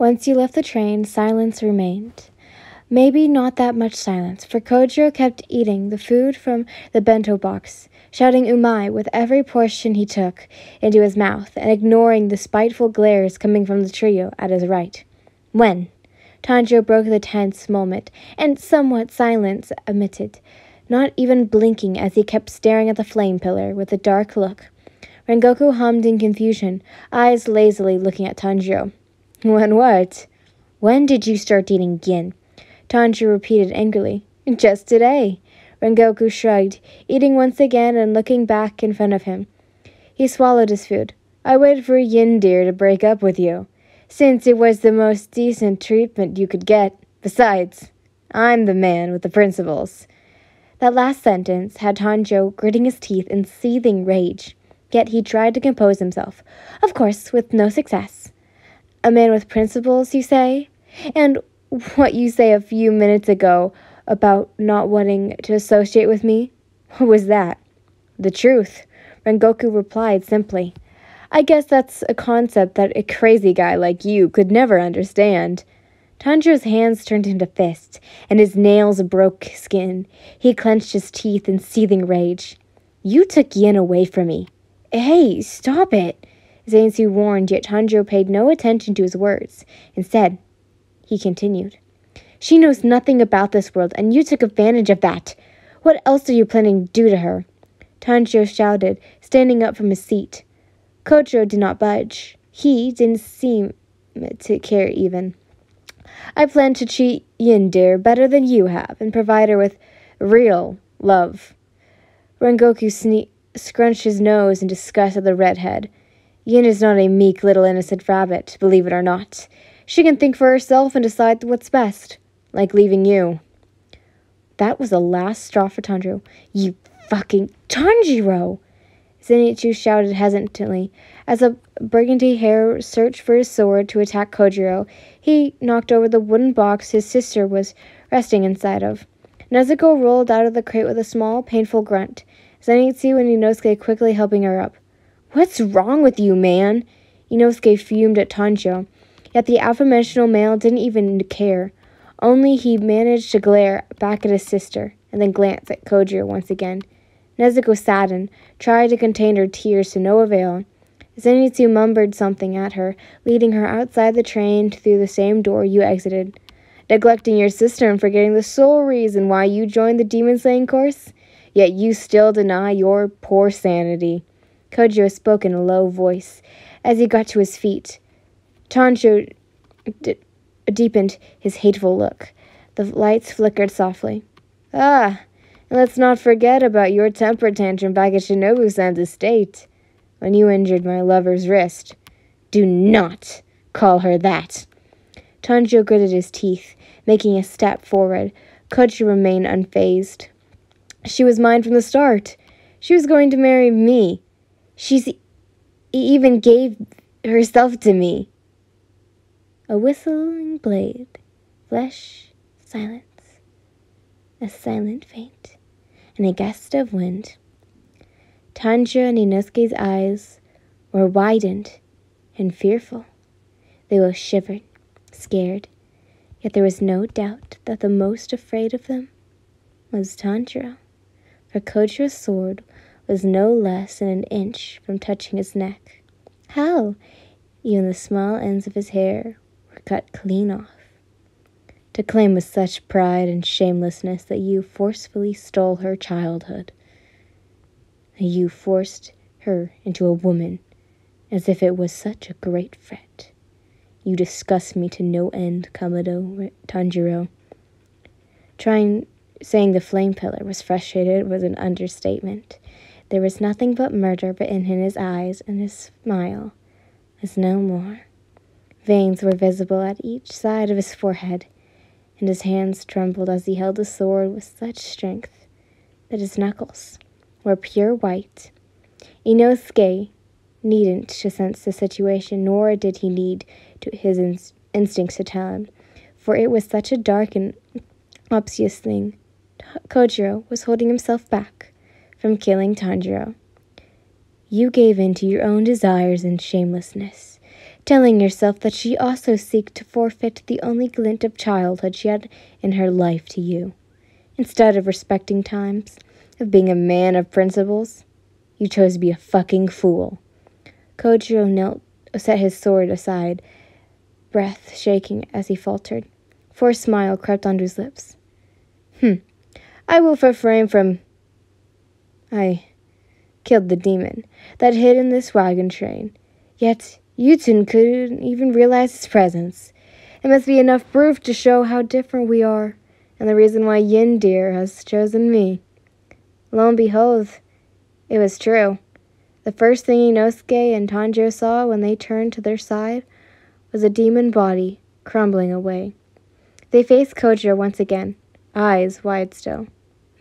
Once you left the train, silence remained. Maybe not that much silence, for Kojiro kept eating the food from the bento box, shouting umai with every portion he took into his mouth, and ignoring the spiteful glares coming from the trio at his right. When Tanjiro broke the tense moment, and somewhat silence emitted, not even blinking as he kept staring at the flame pillar with a dark look. Rengoku hummed in confusion, eyes lazily looking at Tanjiro. When what? When did you start eating gin? Tanjiro repeated angrily. Just today. Rengoku shrugged, eating once again and looking back in front of him. He swallowed his food. I waited for Yandere to break up with you, since it was the most decent treatment you could get. Besides, I'm the man with the principles. That last sentence had Tanjiro gritting his teeth in seething rage, yet he tried to compose himself, of course with no success. A man with principles, you say? And what you say a few minutes ago about not wanting to associate with me? What was that? The truth, Rengoku replied simply. I guess that's a concept that a crazy guy like you could never understand. Tanjiro's hands turned into fists, and his nails broke skin. He clenched his teeth in seething rage. You took Yin away from me. Hey, stop it, Zenitsu warned, yet Tanjiro paid no attention to his words. Instead, he continued. She knows nothing about this world, and you took advantage of that. What else are you planning to do to her? Tanjiro shouted, standing up from his seat. Kojiro did not budge. He didn't seem to care even. I plan to treat Yandere better than you have, and provide her with real love. Rengoku scrunched his nose in disgust at the redhead. Yin is not a meek little innocent rabbit, believe it or not. She can think for herself and decide what's best, like leaving you. That was the last straw for Tanjiro. You fucking Tanjiro! Zenitsu shouted hesitantly. As a burgundy hare searched for his sword to attack Kojiro, he knocked over the wooden box his sister was resting inside of. Nezuko rolled out of the crate with a small, painful grunt. Zenitsu and Inosuke quickly helping her up. What's wrong with you, man? Inosuke fumed at Tanjiro, yet the aforementioned male didn't even care. Only he managed to glare back at his sister, and then glance at Kojiro once again. Nezuko saddened, tried to contain her tears to no avail. Zenitsu mumbled something at her, leading her outside the train through the same door you exited. Neglecting your sister and forgetting the sole reason why you joined the demon-slaying course? Yet you still deny your poor sanity. Kojiro spoke in a low voice as he got to his feet. Tanjiro deepened his hateful look. The lights flickered softly. And let's not forget about your temper tantrum back at Shinobu-san's estate, when you injured my lover's wrist. Do not call her that. Tanjiro gritted his teeth, making a step forward. Kojiro remained unfazed. She was mine from the start. She was going to marry me. She even gave herself to me. A whistling blade, flesh, silence, a silent faint, and a gust of wind. Tanjiro and Inosuke's eyes were widened and fearful. They both shivered, scared, yet there was no doubt that the most afraid of them was Tanjiro, for Kojiro's sword was no less than an inch from touching his neck. Hell, even the small ends of his hair were cut clean off. To claim with such pride and shamelessness that you forcefully stole her childhood, that you forced her into a woman, as if it was such a great threat. You disgust me to no end, Kamado Tanjiro. Saying the flame pillar was frustrated was an understatement. There was nothing but murder in his eyes, and his smile was no more. Veins were visible at each side of his forehead, and his hands trembled as he held the sword with such strength that his knuckles were pure white. Inosuke needn't to sense the situation, nor did he need his instincts to tell him, for it was such a dark and obvious thing. Kojiro was holding himself back from killing Tanjiro. You gave in to your own desires and shamelessness. telling herself that she also seeked to forfeit the only glint of childhood she had in her life to you. Instead of respecting times, of being a man of principles, you chose to be a fucking fool. Kojiro set his sword aside, breath shaking as he faltered. A forced smile crept onto his lips. I will refrain from... I killed the demon that hid in this wagon train. Yet Yutun couldn't even realize his presence. It must be enough proof to show how different we are, and the reason why Yandere has chosen me. Lo and behold, it was true. The first thing Inosuke and Tanjiro saw when they turned to their side was a demon body crumbling away. They faced Kojiro once again, eyes wide still.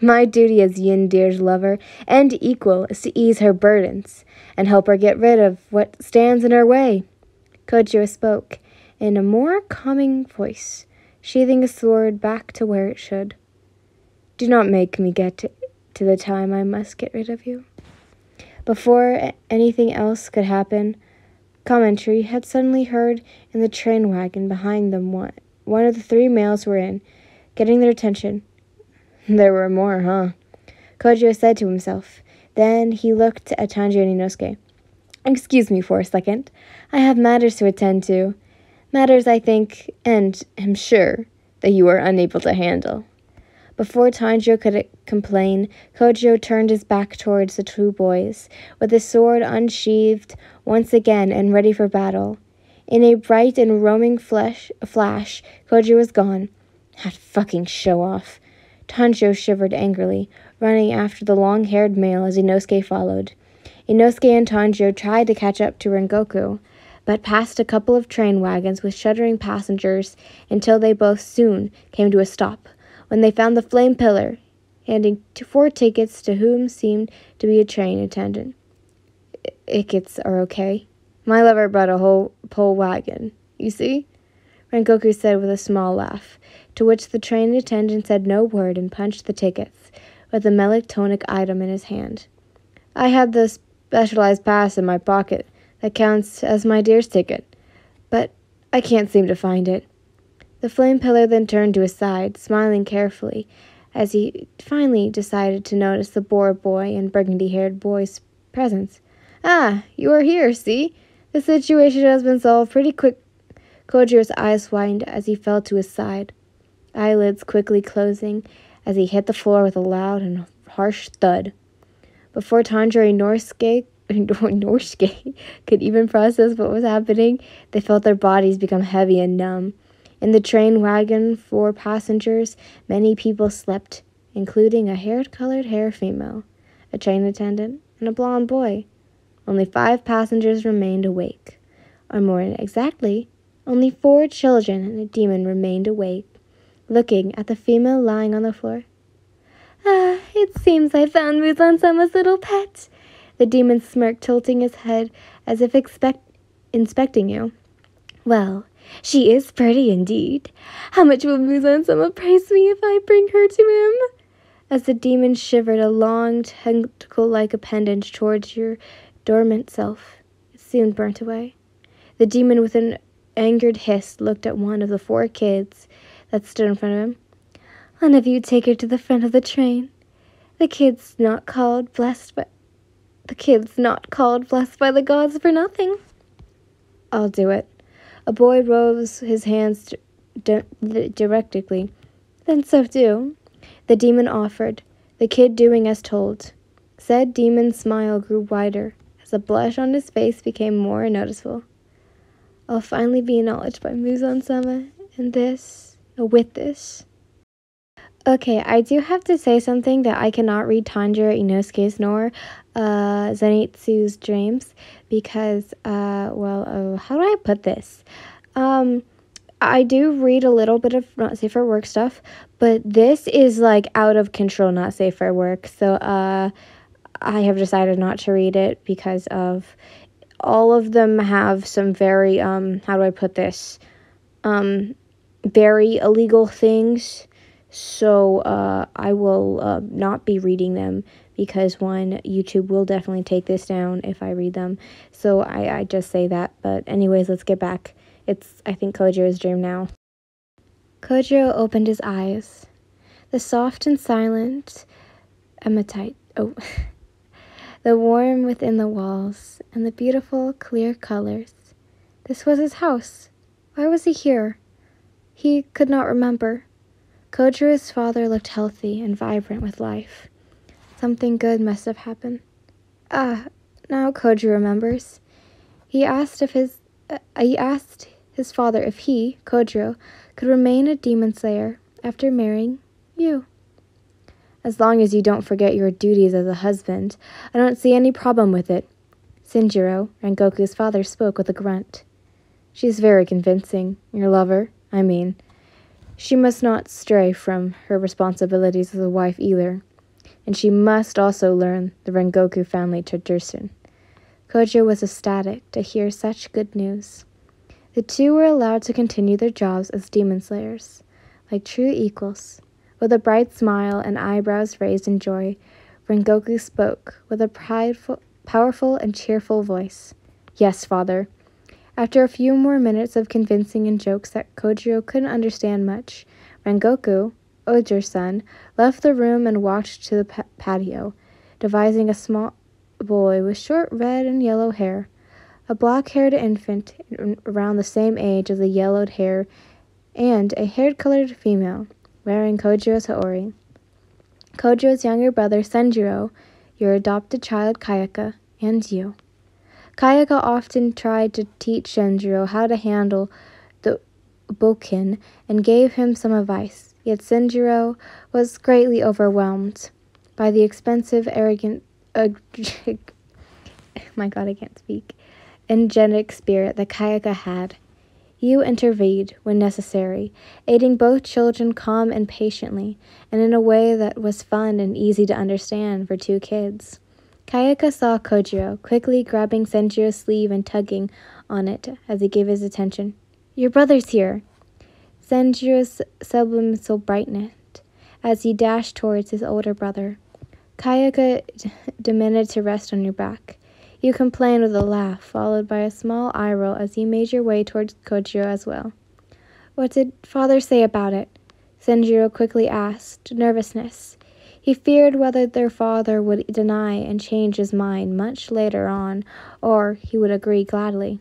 My duty as Yandere's lover and equal is to ease her burdens and help her get rid of what stands in her way. Kojiro spoke in a more calming voice, sheathing his sword back to where it should. Do not make me get to the time I must get rid of you. Before anything else could happen, commentary had suddenly heard in the train wagon behind them one of the three males were in, getting their attention. There were more, huh? Kojiro said to himself. Then he looked at Tanjiro and Inosuke. Excuse me for a second. I have matters to attend to. Matters I think, and am sure, that you are unable to handle. Before Tanjiro could complain, Kojiro turned his back towards the two boys, with his sword unsheathed once again and ready for battle. In a bright and roaming flash, Kojiro was gone. That fucking show-off. Tanjiro shivered angrily, running after the long-haired male as Inosuke followed. Inosuke and Tanjiro tried to catch up to Rengoku, but passed a couple of train wagons with shuddering passengers until they both soon came to a stop, when they found the flame pillar, handing 4 tickets to whom seemed to be a train attendant. Tickets are okay. My lover brought a whole wagon, you see? Rengoku said with a small laugh, to which the train attendant said no word and punched the tickets, with the melatonin item in his hand. I had the specialized pass in my pocket that counts as my dear's ticket, but I can't seem to find it. The flame pillar then turned to his side, smiling carefully, as he finally decided to notice the boar boy and burgundy-haired boy's presence. Ah, you are here, see? The situation has been solved pretty quick. Kojiro's eyes widened as he fell to his side, eyelids quickly closing as he hit the floor with a loud and harsh thud. Before Tanjiro and Inosuke could even process what was happening, they felt their bodies become heavy and numb. In the train wagon for passengers, many people slept, including a hair-colored female, a train attendant, and a blonde boy. Only 5 passengers remained awake. Or more exactly, only 4 children and a demon remained awake, looking at the female lying on the floor. Ah, it seems I found Muzan-sama's little pet. The demon smirked, tilting his head as if inspecting you. Well, she is pretty indeed. How much will Muzan-sama praise me if I bring her to him? As the demon shivered a long, tentacle-like appendage towards your dormant self, it soon burnt away. The demon, with an angered hiss, looked at one of the 4 kids that stood in front of him. One of you take her to the front of the train. The kid's not called blessed by the gods for nothing. I'll do it. A boy rose his hands directly. Then so do. The demon offered, the kid doing as told. Said demon's smile grew wider as the blush on his face became more noticeable. I'll finally be acknowledged by Muzan-sama with this. Okay, I do have to say something that I cannot read Tanjiro Inosuke's nor Zenitsu's dreams because, how do I put this? I do read a little bit of not safe for work stuff, but this is like out of control not safe for work. So I have decided not to read it because of all of them have some very very illegal things. So I will not be reading them because, one, YouTube will definitely take this down if I read them. So I just say that. But anyways, let's get back. It's, I think, Kojiro's dream now. Kojiro opened his eyes. The soft and silent hematite. Oh. The warm within the walls, and the beautiful, clear colors. This was his house. Why was he here? He could not remember. Kojiro's father looked healthy and vibrant with life. Something good must have happened. Now Kojiro remembers. He asked his father if he, Kojiro, could remain a demon slayer after marrying you. As long as you don't forget your duties as a husband, I don't see any problem with it. Shinjiro, Rengoku's father, spoke with a grunt. She's very convincing, your lover, I mean. She must not stray from her responsibilities as a wife either, and she must also learn the Rengoku family tradition. Kojiro was ecstatic to hear such good news. The two were allowed to continue their jobs as demon slayers, like true equals. With a bright smile and eyebrows raised in joy, Rengoku spoke with a powerful and cheerful voice. Yes, father. After a few more minutes of convincing and jokes that Kojiro couldn't understand much, Rengoku, Ojo's son, left the room and walked to the patio, devising a small boy with short red and yellow hair, a black-haired infant around the same age as the yellowed hair, and a hair-colored female, wearing Kojiro's haori. Kojiro's younger brother Senjiro, your adopted child Kayaka, and you. Kayaka often tried to teach Senjiro how to handle the bokken and gave him some advice, yet Senjiro was greatly overwhelmed by the expensive, arrogant, my god, I can't speak, energetic spirit that Kayaka had. You intervened when necessary, aiding both children calm and patiently, and in a way that was fun and easy to understand for two kids. Kayaka saw Kojiro, quickly grabbing Senjiro's sleeve and tugging on it as he gave his attention. Your brother's here! Senjiro's subliminal brightened as he dashed towards his older brother. Kayaka demanded to rest on your back. You complained with a laugh, followed by a small eye roll as you made your way towards Kojiro as well. What did father say about it? Senjiro quickly asked, nervousness. He feared whether their father would deny and change his mind much later on, or he would agree gladly.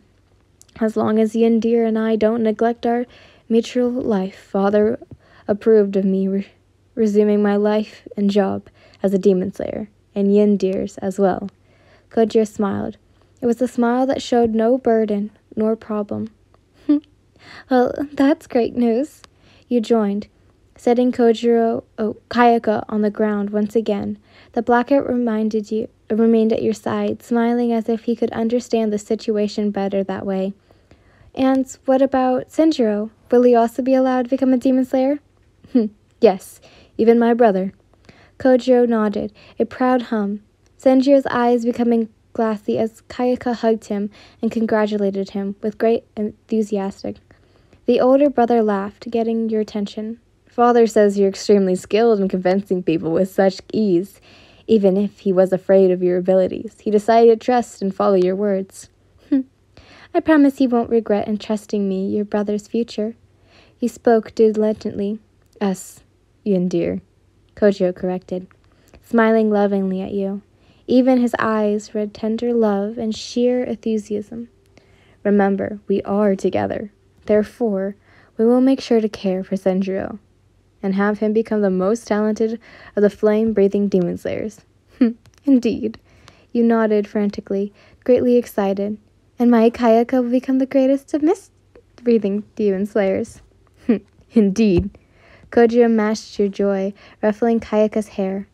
As long as Yandere and I don't neglect our mutual life, father approved of me resuming my life and job as a demon slayer, and Yandere's as well. Kojiro smiled. It was a smile that showed no burden nor problem. Well, that's great news. You joined, setting Kayaka on the ground once again. The blackheart remained at your side, smiling as if he could understand the situation better that way. And what about Senjiro? Will he also be allowed to become a demon slayer? Yes, even my brother. Kojiro nodded, a proud hum. Senjiro's eyes becoming glassy as Kayaka hugged him and congratulated him with great enthusiasm. The older brother laughed, getting your attention. Father says you're extremely skilled in convincing people with such ease. Even if he was afraid of your abilities, he decided to trust and follow your words. I promise he won't regret entrusting me your brother's future. He spoke diligently. Us, Yandere, Kojiro corrected, smiling lovingly at you. Even his eyes read tender love and sheer enthusiasm. Remember, we are together. Therefore, we will make sure to care for Senjiro and have him become the most talented of the flame-breathing demon slayers. Indeed. You nodded frantically, greatly excited. And my Kayaka will become the greatest of mist-breathing demon slayers. Indeed. Kojiro matched your joy, ruffling Kayaka's hair.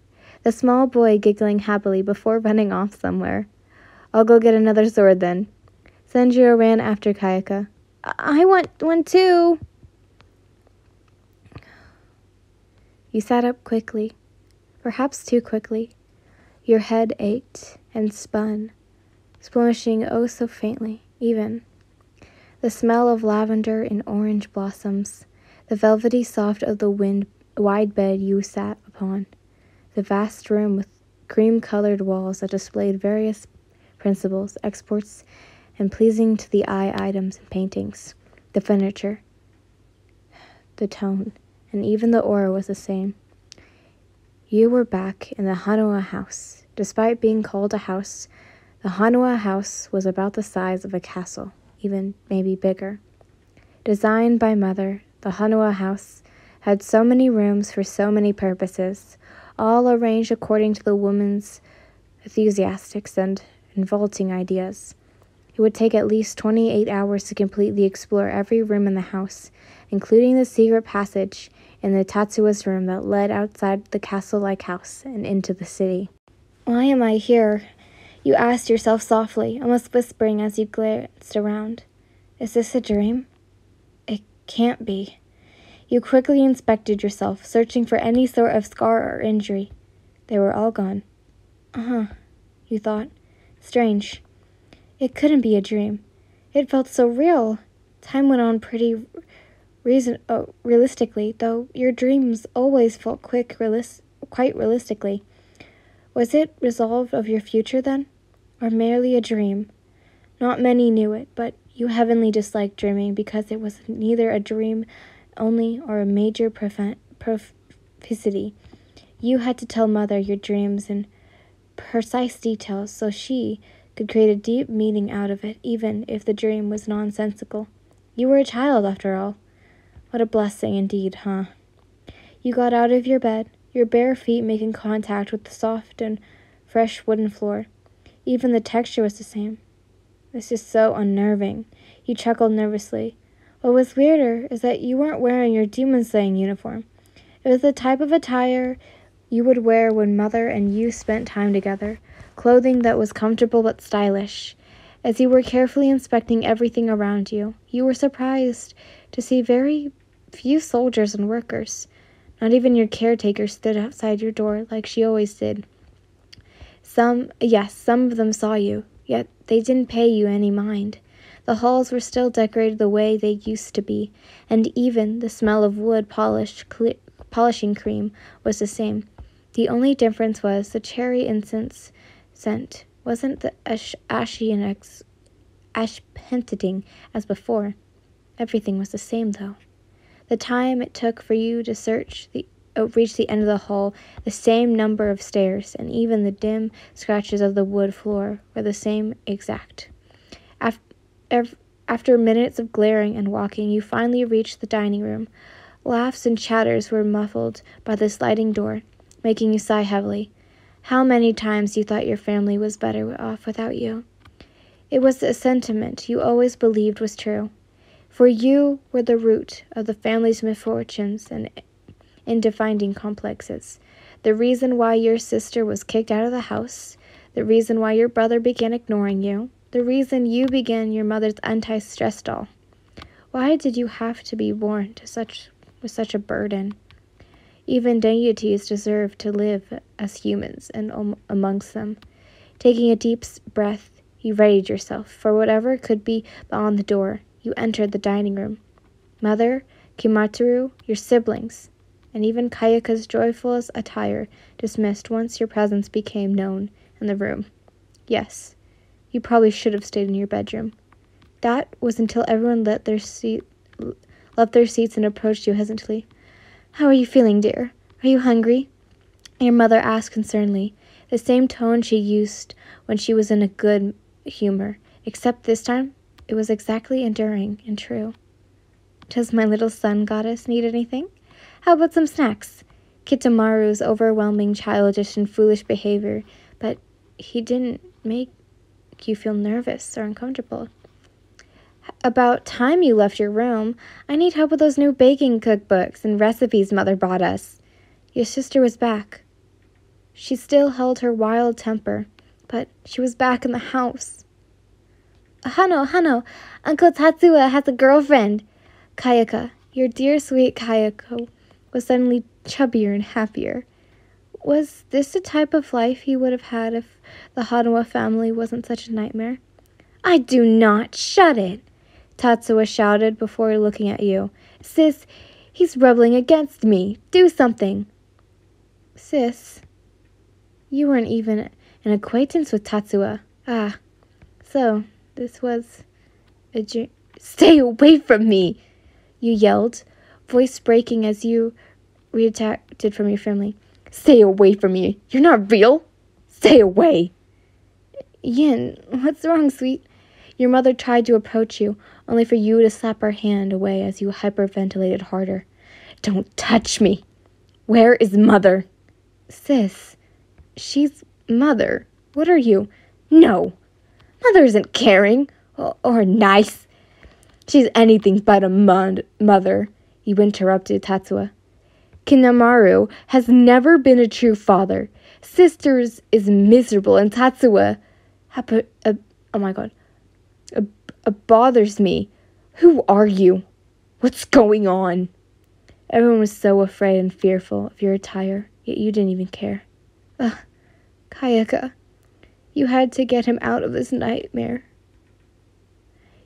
The small boy giggling happily before running off somewhere. I'll go get another sword then. Senjiro ran after Kayaka. I want one too. You sat up quickly, perhaps too quickly. Your head ached and spun, splashing oh so faintly, even. The smell of lavender and orange blossoms, the velvety soft of the wind wide bed you sat upon, the vast room with cream-colored walls that displayed various principles, exports, and pleasing to the eye items and paintings, the furniture, the tone, and even the aura was the same. You were back in the Hanua house. Despite being called a house, the Hanua house was about the size of a castle, even maybe bigger. Designed by Mother, the Hanua house had so many rooms for so many purposes, all arranged according to the woman's enthusiastic and vaulting ideas. It would take at least 28 hours to completely explore every room in the house, including the secret passage in the Tatsua's room that led outside the castle-like house and into the city. "Why am I here?" you asked yourself softly, almost whispering as you glanced around. "Is this a dream? It can't be." You quickly inspected yourself, searching for any sort of scar or injury. They were all gone. You thought. Strange. It couldn't be a dream. It felt so real. Time went on pretty realistically, though your dreams always felt quite realistically. Was it resolve of your future then? Or merely a dream? Not many knew it, but you heavenly disliked dreaming because it was neither a dream only or a major prophecy. You had to tell Mother your dreams in precise details so she could create a deep meaning out of it, even if the dream was nonsensical. You were a child, after all. What a blessing indeed, huh? You got out of your bed, your bare feet making contact with the soft and fresh wooden floor. Even the texture was the same. This is so unnerving. You chuckled nervously. What was weirder is that you weren't wearing your demon-slaying uniform. It was the type of attire you would wear when Mother and you spent time together, clothing that was comfortable but stylish. As you were carefully inspecting everything around you, you were surprised to see very few soldiers and workers. Not even your caretaker stood outside your door like she always did. Some of them saw you, yet they didn't pay you any mind. The halls were still decorated the way they used to be, and even the smell of wood polishing cream was the same. The only difference was the cherry incense scent wasn't the ashy and ash-penting as before. Everything was the same, though. The time it took for you to reach the end of the hall, the same number of stairs, and even the dim scratches of the wood floor were the same exact. After minutes of glaring and walking, you finally reached the dining room. Laughs and chatters were muffled by the sliding door, making you sigh heavily. How many times you thought your family was better off without you. It was a sentiment you always believed was true. For you were the root of the family's misfortunes and indefining complexes. The reason why your sister was kicked out of the house, the reason why your brother began ignoring you, the reason you began your mother's anti-stress doll. Why did you have to be born with such a burden? Even deities deserve to live as humans and amongst them. Taking a deep breath, you readied yourself for whatever could be beyond the door. You entered the dining room. Mother, Kimateru, your siblings, and even Kayaka's joyful attire dismissed once your presence became known in the room. Yes, you probably should have stayed in your bedroom. That was until everyone left their seats and approached you hesitantly. "How are you feeling, dear? Are you hungry?" Your mother asked concernedly, the same tone she used when she was in a good humor, except this time it was exactly enduring and true. "Does my little sun goddess need anything? How about some snacks?" Kitamaru's overwhelming childish and foolish behavior, but he didn't make you feel nervous or uncomfortable. "About time you left your room. I need help with those new baking cookbooks and recipes Mother brought us." Your sister was back. She still held her wild temper, but she was back in the house. Hano, Uncle Tatsuya has a girlfriend." Kayaka, your dear sweet Kayaka, was suddenly chubbier and happier. Was this the type of life he would have had if the Hanua family wasn't such a nightmare? "I do not! Shut it!" Tatsuya shouted before looking at you. "Sis, He's rebelling against me. Do something. Sis, you weren't even an acquaintance with Tatsuya. Ah, so this was a dream. Stay away from me, you yelled, voice breaking as you retracted from your family. Stay away from me. You're not real. Stay away. Yin, what's wrong, sweet? Your mother tried to approach you, only for you to slap her hand away as you hyperventilated harder. Don't touch me. Where is Mother? Sis, she's Mother. What are you? No. Mother isn't caring or nice. She's anything but a mother, you interrupted Tatsuya. Kinamaru has never been a true father. Sisters is miserable, and Tatsuya, bothers me. Who are you? What's going on? Everyone was so afraid and fearful of your attire, yet you didn't even care. Ugh, Kayaka, you had to get him out of this nightmare.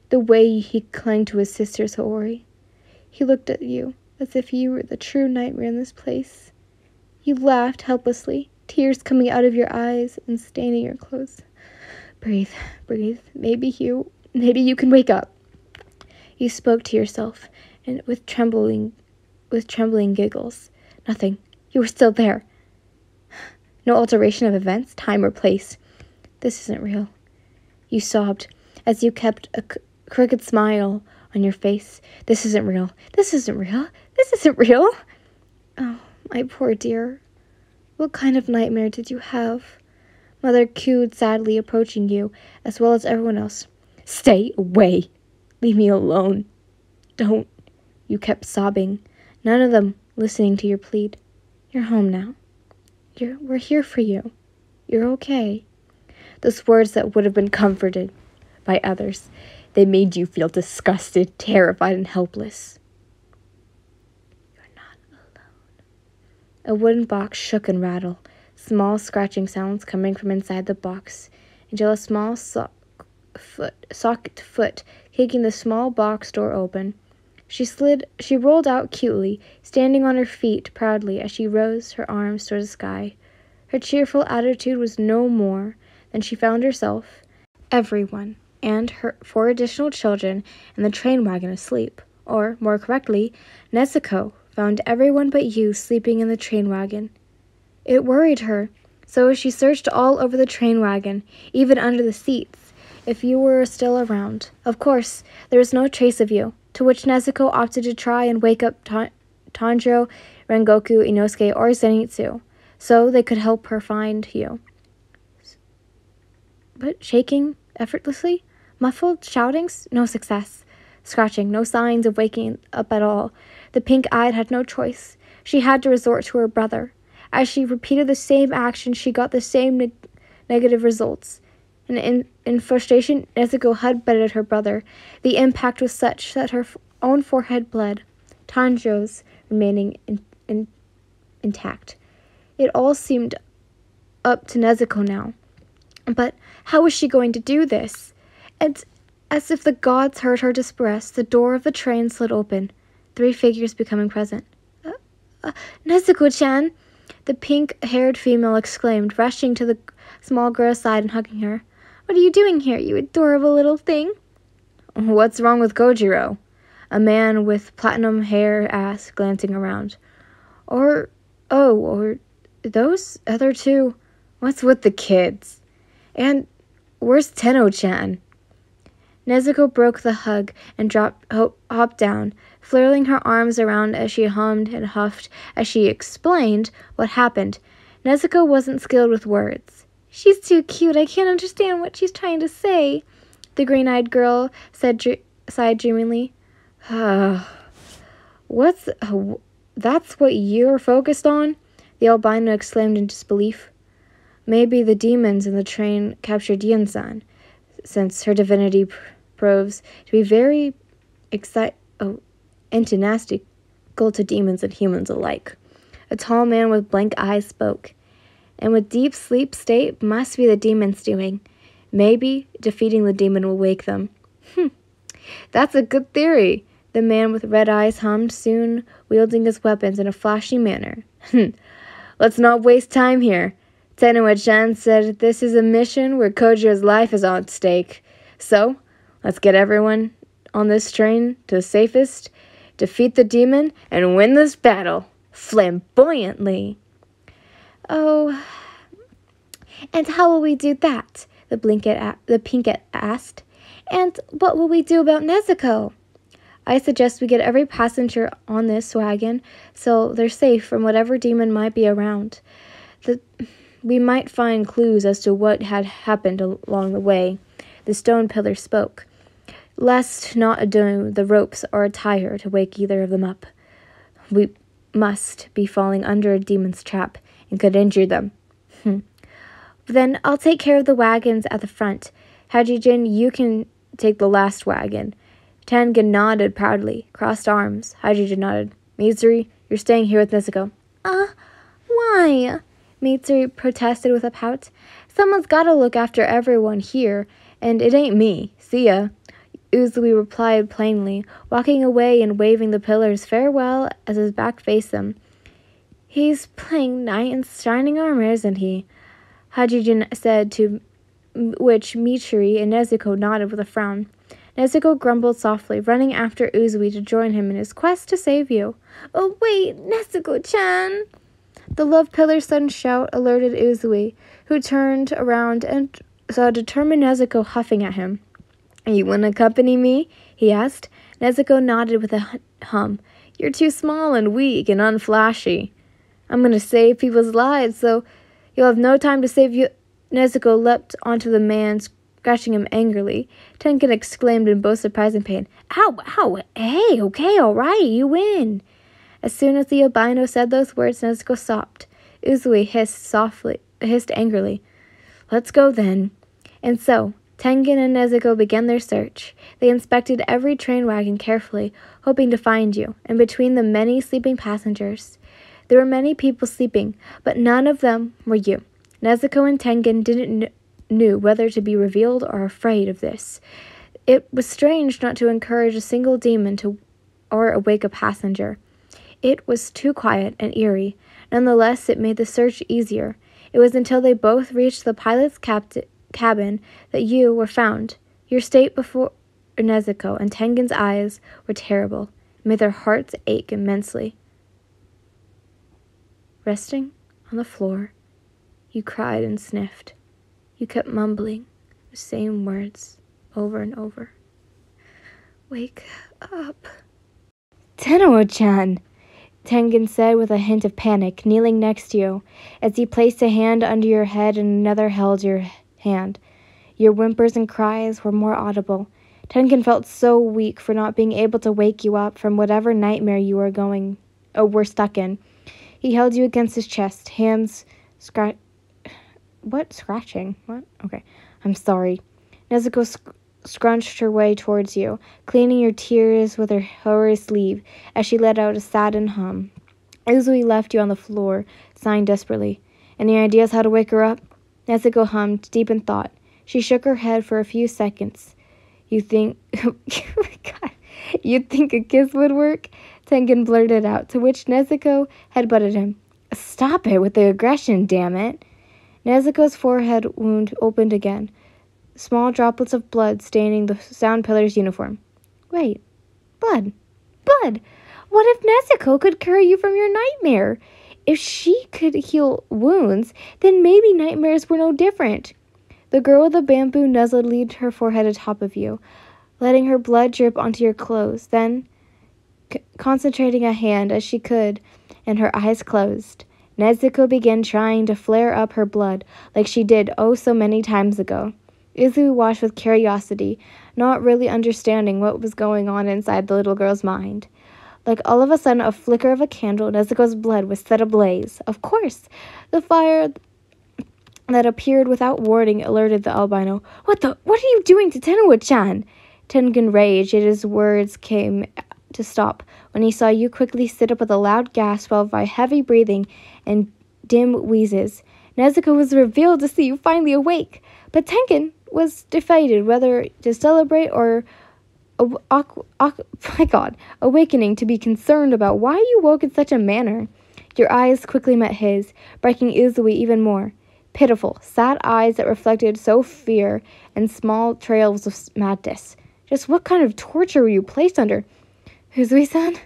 The way he clung to his sister's Haori. He looked at you as if you were the true nightmare in this place. You laughed helplessly, tears coming out of your eyes and staining your clothes. Breathe, breathe. Maybe you can wake up. You spoke to yourself, and with trembling giggles. Nothing. You were still there. No alteration of events, time, or place. This isn't real. You sobbed as you kept a crooked smile on your face. This isn't real. This isn't real. This isn't real. Oh, my poor dear. What kind of nightmare did you have? Mother cooed sadly, approaching you, as well as everyone else. Stay away. Leave me alone. Don't. You kept sobbing, none of them listening to your plead. You're home now. We're here for you. You're okay. Those words that would have been comforted by others, they made you feel disgusted, terrified, and helpless. You're not alone. A wooden box shook and rattled, small scratching sounds coming from inside the box, until a small socket foot kicking the small box door open. She rolled out cutely, standing on her feet proudly as she rose her arms toward the sky. Her cheerful attitude was no more than she found herself, everyone, and her 4 additional children in the train wagon asleep. Or, more correctly, Nezuko found everyone but you sleeping in the train wagon. It worried her, so she searched all over the train wagon, even under the seats, if you were still around. Of course, there was no trace of you, to which Nezuko opted to try and wake up Tanjiro, Rengoku, Inosuke, or Zenitsu, so they could help her find you. But shaking effortlessly, muffled shoutings, no success. Scratching, no signs of waking up at all. The pink-eyed had no choice. She had to resort to her brother. As she repeated the same action, she got the same negative results. And in frustration, Nezuko headbutted her brother. The impact was such that her own forehead bled, Tanjiro's remaining intact. It all seemed up to Nezuko now. But how was she going to do this? And as if the gods heard her distress, the door of the train slid open, 3 figures becoming present. Nezuko-chan! The pink-haired female exclaimed, rushing to the small girl's side and hugging her. What are you doing here, you adorable little thing? What's wrong with Kojiro? A man with platinum hair asked, glancing around. Or those other 2? What's with the kids? And where's Tenno-chan? Nezuko broke the hug and hopped down, flailing her arms around as she hummed and huffed as she explained what happened. Nezuko wasn't skilled with words. She's too cute. I can't understand what she's trying to say, the green-eyed girl sighed dreamily. That's what you're focused on? The albino exclaimed in disbelief. Maybe the demons in the train captured Yin-san, since her divinity proves to be very antinastical to demons and humans alike. A tall man with blank eyes spoke. And with deep sleep state must be the demons doing. Maybe defeating the demon will wake them. That's a good theory, The man with red eyes hummed, soon wielding his weapons in a flashy manner. Let's not waste time here. Tenuwa-chan said this is a mission where Kojiro's life is on stake. So, let's get everyone on this train to the safest, defeat the demon, and win this battle flamboyantly. Oh, and how will we do that? The Pinkett asked. And what will we do about Nezuko? I suggest we get every passenger on this wagon so they're safe from whatever demon might be around. We might find clues as to what had happened along the way. The stone pillar spoke, lest not ado the ropes or a tire to wake either of them up. We must be falling under a demon's trap and could injure them. Then I'll take care of the wagons at the front. Hajijin, you can take the last wagon. Tengen nodded proudly, crossed arms. Hajijin nodded. Mitsuri, you're staying here with Nezuko. Why? Mitsuri protested with a pout. Someone's gotta look after everyone here, and it ain't me. See ya. Uzui replied plainly, walking away and waving the pillars farewell as his back faced them. He's playing knight in shining armor, isn't he? Hajijin said, to which Mitsuri and Nezuko nodded with a frown. Nezuko grumbled softly, running after Uzui to join him in his quest to save you. Oh, wait, Nezuko-chan! The love pillar's sudden shout alerted Uzui, who turned around and saw a determined Nezuko huffing at him. You want to accompany me? He asked. Nezuko nodded with a hum. You're too small and weak and unflashy. I'm going to save people's lives, so you'll have no time to save you. Nezuko leapt onto the man, scratching him angrily. Tengen exclaimed in both surprise and pain. Ow, ow, hey, okay, all right, you win. As soon as the albino said those words, Nezuko stopped. Uzui hissed angrily. Let's go then. And so, Tengen and Nezuko began their search. They inspected every train wagon carefully, hoping to find you, and between the many sleeping passengers. There were many people sleeping, but none of them were you. Nezuko and Tengen didn't knew whether to be revealed or afraid of this. It was strange not to encourage a single demon or awake a passenger. It was too quiet and eerie. Nonetheless, it made the search easier. It was until they both reached the pilot's cabin that you were found. Your state before Nezuko and Tengen's eyes were terrible. It made their hearts ache immensely. Resting on the floor, you cried and sniffed. You kept mumbling the same words over and over. Wake up. Tenuwa-chan, Tengen said with a hint of panic, kneeling next to you, as he placed a hand under your head and another held your hand. Your whimpers and cries were more audible. Tengen felt so weak for not being able to wake you up from whatever nightmare you were stuck in. He held you against his chest, hands scratching? What? Okay, I'm sorry. Nezuko scrunched her way towards you, cleaning your tears with her hoary sleeve as she let out a saddened hum. Uzui left you on the floor, sighing desperately. Any ideas how to wake her up? Nezuko hummed, deep in thought. She shook her head for a few seconds. You think... God, you'd think a kiss would work? Tengen blurted out, to which Nezuko headbutted him. Stop it with the aggression, damn it. Nezuko's forehead wound opened again, small droplets of blood staining the sound pillar's uniform. Wait, blood. Blood! What if Nezuko could cure you from your nightmare? If she could heal wounds, then maybe nightmares were no different. The girl with the bamboo nuzzled her forehead atop of you, letting her blood drip onto your clothes, then, concentrating a hand as she could, and her eyes closed, Nezuko began trying to flare up her blood like she did oh so many times ago. Uzui watched with curiosity, not really understanding what was going on inside the little girl's mind. Like all of a sudden, a flicker of a candle, Nezuko's blood was set ablaze. Of course, the fire that appeared without warning alerted the albino. What are you doing to Tenuwa-chan? Tengen raged, yet his words came to stop when he saw you quickly sit up with a loud gasp followed by heavy breathing and dim wheezes. Nezuko was revealed to see you finally awake, but Tengen was decided whether to celebrate or My God, awakening to be concerned about why you woke in such a manner. Your eyes quickly met his, breaking Uzui even more. Pitiful, sad eyes that reflected so fear and small trails of madness. Just what kind of torture were you placed under? Uzui-san?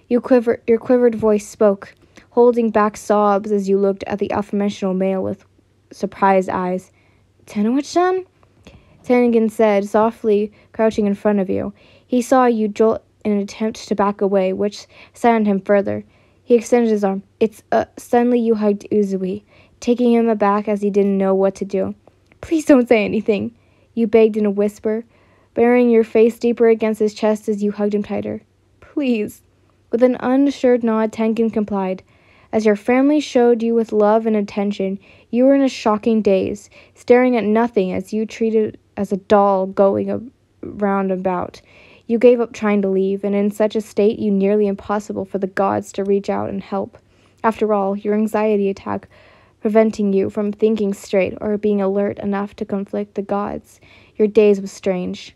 Your quivered voice spoke, holding back sobs as you looked at the aforementioned male with surprised eyes. Tenoch-san? Tengen said, softly crouching in front of you. He saw you jolt in an attempt to back away, which saddened him further. He extended his arm. Suddenly you hugged Uzui, taking him aback as he didn't know what to do. Please don't say anything, you begged in a whisper, burying your face deeper against his chest as you hugged him tighter. Please. With an unassured nod, Tengen complied. As your family showed you with love and attention, you were in a shocking daze, staring at nothing as you treated as a doll going round about. You gave up trying to leave, and in such a state you nearly impossible for the gods to reach out and help. After all, your anxiety attack preventing you from thinking straight or being alert enough to conflict the gods. Your daze was strange.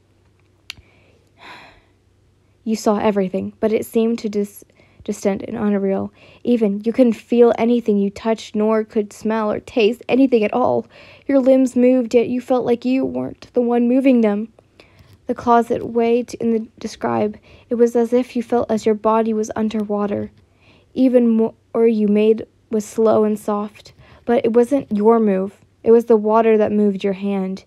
You saw everything, but it seemed to distant and unreal. Even you couldn't feel anything you touched, nor could smell or taste anything at all. Your limbs moved, yet you felt like you weren't the one moving them. The closet way to describe, it was as if you felt as your body was underwater. Even more you made was slow and soft, but it wasn't your move. It was the water that moved your hand.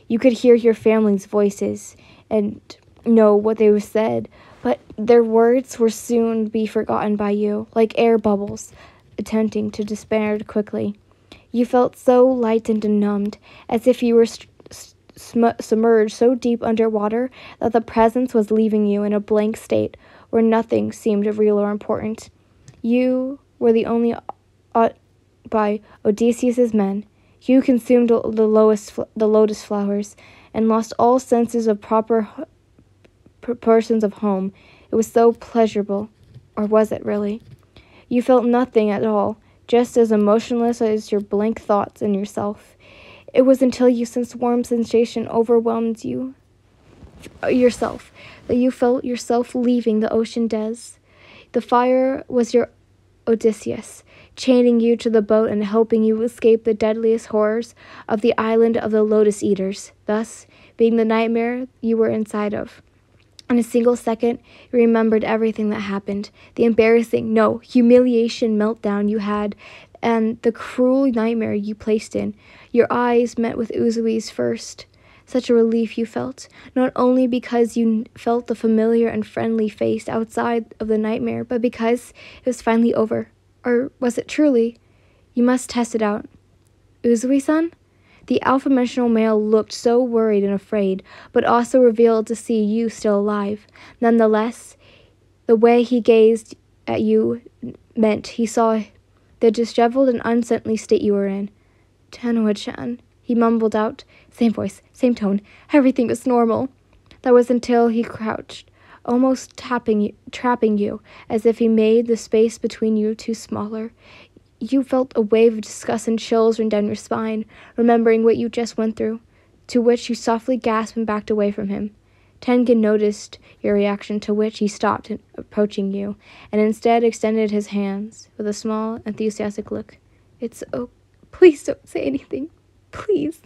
You could hear your family's voices and know what they said, but their words were soon be forgotten by you, like air bubbles, attempting to disappear quickly. You felt so light and numbed, as if you were submerged so deep underwater that the presence was leaving you in a blank state where nothing seemed real or important. You were the only by Odysseus's men. You consumed the lotus flowers and lost all senses of proportions of home. It was so pleasurable. Or was it really? You felt nothing at all, just as emotionless as your blank thoughts and yourself. It was until you sensed warm sensation overwhelmed yourself that you felt yourself leaving the ocean depths. The fire was your Odysseus, chaining you to the boat and helping you escape the deadliest horrors of the island of the Lotus Eaters, thus being the nightmare you were inside of. In a single second, you remembered everything that happened, the embarrassing, no, humiliation meltdown you had, and the cruel nightmare you placed in. Your eyes met with Uzui's first. Such a relief you felt, not only because you felt the familiar and friendly face outside of the nightmare, but because it was finally over. Or was it truly? You must test it out. Uzui-san? The alpha-dimensional male looked so worried and afraid, but also revealed to see you still alive. Nonetheless, the way he gazed at you meant he saw the disheveled and unseemly state you were in. Tenoch-chan, he mumbled out, same voice, same tone, everything was normal. That was until he crouched, almost trapping you, as if he made the space between you two smaller. You felt a wave of disgust and chills run down your spine, remembering what you just went through, to which you softly gasped and backed away from him. Tengen noticed your reaction, to which he stopped approaching you, and instead extended his hands with a small, enthusiastic look. Please don't say anything. Please.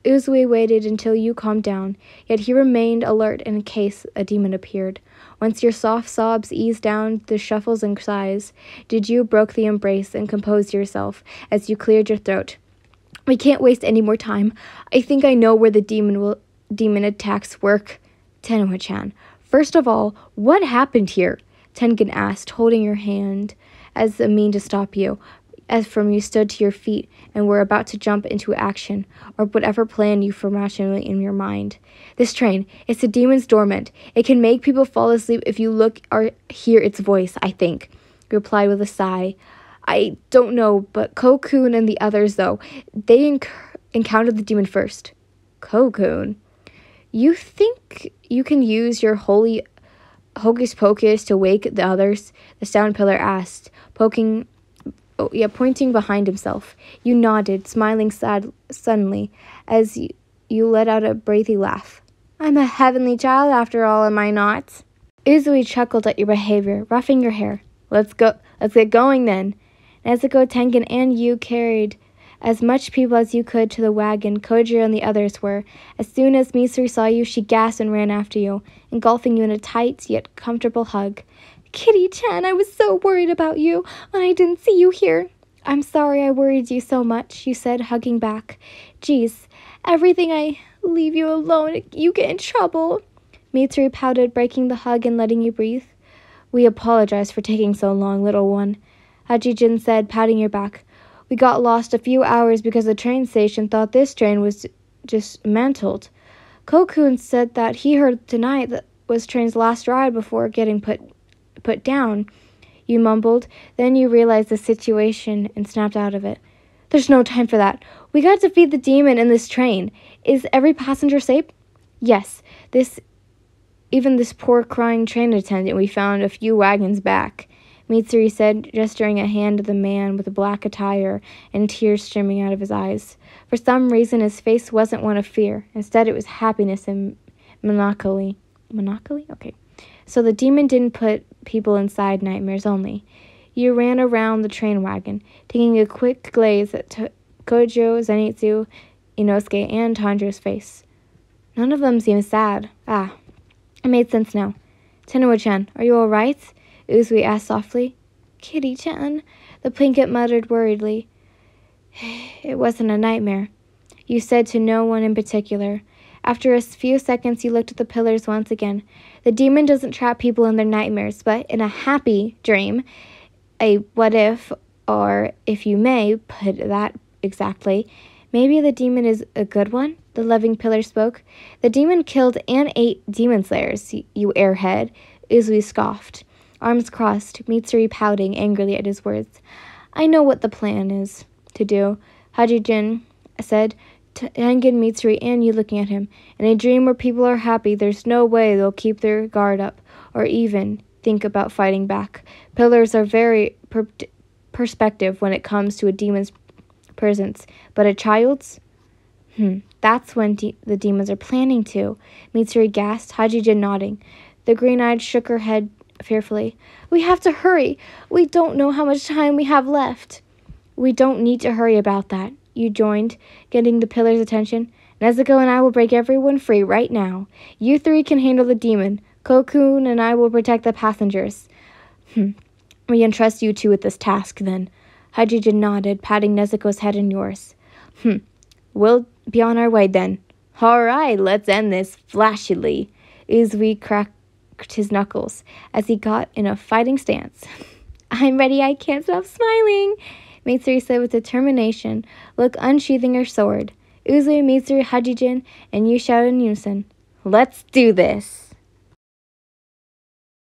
Uzui waited until you calmed down, yet he remained alert in case a demon appeared. Once your soft sobs eased down the shuffles and sighs, you broke the embrace and composed yourself as you cleared your throat. We can't waste any more time. I think I know where the demon attacks work. Tenoch-chan, first of all, what happened here? Tengen asked, holding your hand as a mean to stop you, as from you stood to your feet and were about to jump into action, or whatever plan you formed in your mind. This train, it's a demon's dormant. It can make people fall asleep if you look or hear its voice, I think, he replied with a sigh. I don't know, but Kokun and the others, though, they encountered the demon first. Kokun? You think you can use your holy hocus pocus to wake the others? The sound pillar asked, pointing behind himself. You nodded, smiling suddenly, as you let out a breathy laugh. I'm a heavenly child after all, am I not? Uzui chuckled at your behavior, ruffing your hair. Let's get going then. Nezuko, Tengen, and you carried as much people as you could to the wagon. Kojiro and the others were. As soon as Mitsuri saw you, she gasped and ran after you, engulfing you in a tight yet comfortable hug. Kitty-chan, I was so worried about you, and I didn't see you here. I'm sorry I worried you so much, you said, hugging back. Geez, everything I leave you alone, you get in trouble. Mitsuri pouted, breaking the hug and letting you breathe. We apologize for taking so long, little one, Hajijin said, patting your back. We got lost a few hours because the train station thought this train was dismantled. Kokun said that he heard tonight that was train's last ride before getting put down. You mumbled. Then you realized the situation and snapped out of it. There's no time for that. We got to defeat the demon in this train. Is every passenger safe? Yes. Even this poor crying train attendant we found a few wagons back, Mitsuri said, gesturing a hand to the man with the black attire and tears streaming out of his eyes. For some reason, his face wasn't one of fear. Instead, it was happiness and melancholy. Melancholy? Okay. So the demon didn't put people inside nightmares only. You ran around the train wagon, taking a quick gaze at Kojo, Zenitsu, Inosuke, and Tanjiro's face. None of them seemed sad. It made sense now. Tenuo-chan, are you all right? Uzui asked softly. Kitty-chan, the Plinkett muttered worriedly. It wasn't a nightmare. You said to no one in particular. After a few seconds, you looked at the pillars once again. The demon doesn't trap people in their nightmares, but in a happy dream, a what if, or if you may put that exactly, maybe the demon is a good one? The loving pillar spoke. The demon killed and ate demon slayers, you airhead, Uzui scoffed. Arms crossed, Mitsuri pouting angrily at his words. I know what the plan is to do, Hajijin said, Tengen, Mitsuri, and you looking at him. In a dream where people are happy, there's no way they'll keep their guard up, or even think about fighting back. Pillars are very perspective when it comes to a demon's presence, but a child's? That's when the demons are planning to, Mitsuri gasped, Hajijin nodding. The green-eyed shook her head fearfully. We have to hurry. We don't know how much time we have left. We don't need to hurry about that, you joined, getting the pillar's attention. Nezuko and I will break everyone free right now. You three can handle the demon. Kokun and I will protect the passengers. We entrust you two with this task, then. Hajijin nodded, patting Nezuko's head in yours. We'll be on our way, then. All right, let's end this flashily. Uzui cracked his knuckles as he got in a fighting stance. I'm ready, I can't stop smiling, Mitsuri said with determination, look unsheathing her sword. Uzui, Mitsuri, Hajijin, and you shouted in unison, let's do this.